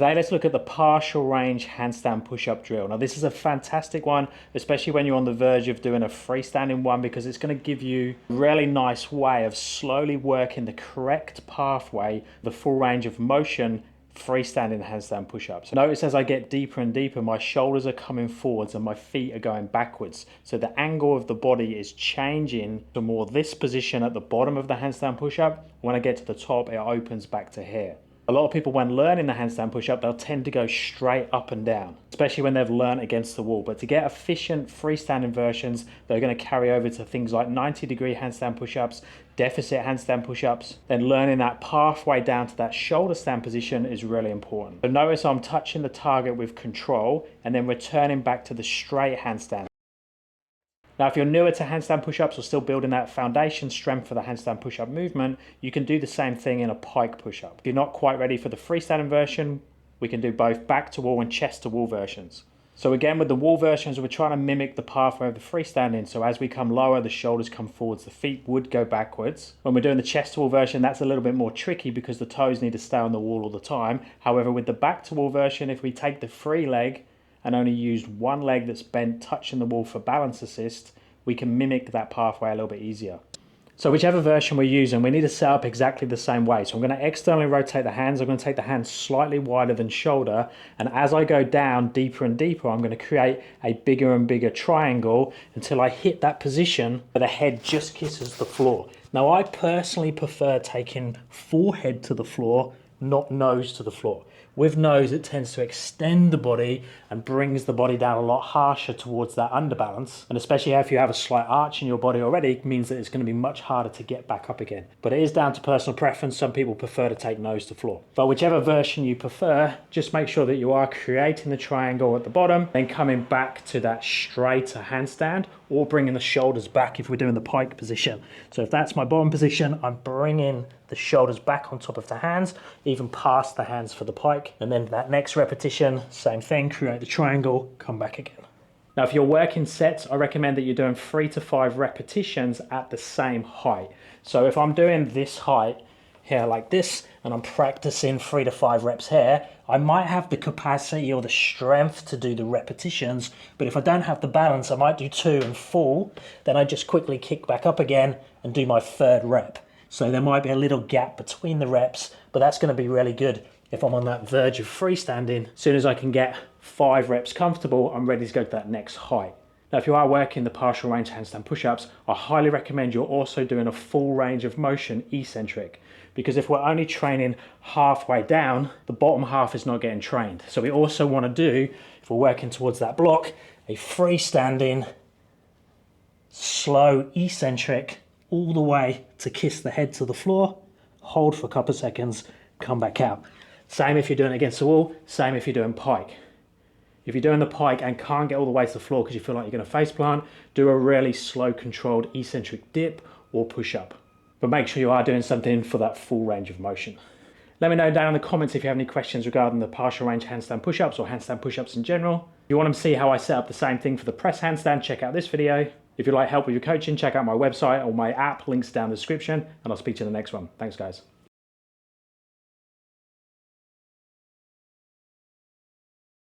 Today, let's look at the partial range handstand push-up drill. Now, this is a fantastic one, especially when you're on the verge of doing a freestanding one, because it's going to give you a really nice way of slowly working the correct pathway, the full range of motion, freestanding handstand push-ups. Notice as I get deeper and deeper, my shoulders are coming forwards and my feet are going backwards. So the angle of the body is changing to more this position at the bottom of the handstand push-up. When I get to the top, it opens back to here. A lot of people, when learning the handstand push-up, they'll tend to go straight up and down, especially when they've learned against the wall. But to get efficient freestanding versions, they're going to carry over to things like 90-degree handstand push-ups, deficit handstand push-ups. Then learning that pathway down to that shoulder stand position is really important. So notice I'm touching the target with control and then returning back to the straight handstand. Now, if you're newer to handstand push-ups or still building that foundation strength for the handstand push-up movement, you can do the same thing in a pike push-up. If you're not quite ready for the freestanding version, we can do both back to wall and chest to wall versions. So again, with the wall versions, we're trying to mimic the pathway of the freestanding. So as we come lower, the shoulders come forwards, the feet would go backwards. When we're doing the chest to wall version, that's a little bit more tricky because the toes need to stay on the wall all the time. However, with the back to wall version, if we take the free leg and only used one leg that's bent touching the wall for balance assist, we can mimic that pathway a little bit easier. So whichever version we're using, we need to set up exactly the same way. So I'm going to externally rotate the hands. I'm going to take the hands slightly wider than shoulder. And as I go down deeper and deeper, I'm going to create a bigger and bigger triangle until I hit that position where the head just kisses the floor. Now, I personally prefer taking forehead to the floor, not nose to the floor. With nose, it tends to extend the body and brings the body down a lot harsher towards that underbalance. And especially if you have a slight arch in your body already, it means that it's going to be much harder to get back up again. But it is down to personal preference. Some people prefer to take nose to floor. But whichever version you prefer, just make sure that you are creating the triangle at the bottom, then coming back to that straighter handstand, or bringing the shoulders back if we're doing the pike position. So if that's my bottom position, I'm bringing the shoulders back on top of the hands, even past the hands for the pike. And then that next repetition, same thing, create the triangle, come back again. Now, if you're working sets, I recommend that you're doing 3 to 5 repetitions at the same height. So if I'm doing this height here like this, and I'm practicing 3 to 5 reps here, I might have the capacity or the strength to do the repetitions, but if I don't have the balance, I might do 2 and fall, then I just quickly kick back up again and do my 3rd rep. So there might be a little gap between the reps, but that's going to be really good if I'm on that verge of freestanding. As soon as I can get 5 reps comfortable, I'm ready to go to that next height. Now, if you are working the partial range handstand push-ups, I highly recommend you're also doing a full range of motion eccentric, because if we're only training halfway down, the bottom half is not getting trained. So we also want to do, if we're working towards that block, a freestanding, slow eccentric, all the way to kiss the head to the floor, hold for a couple of seconds, come back out. Same if you're doing it against the wall, same if you're doing pike. If you're doing the pike and can't get all the way to the floor because you feel like you're going to face plant, do a really slow controlled eccentric dip or push up. But make sure you are doing something for that full range of motion. Let me know down in the comments if you have any questions regarding the partial range handstand push-ups or handstand push-ups in general. If you want to see how I set up the same thing for the press handstand, check out this video. If you'd like help with your coaching, check out my website or my app, links down in the description, and I'll speak to you in the next one. Thanks, guys.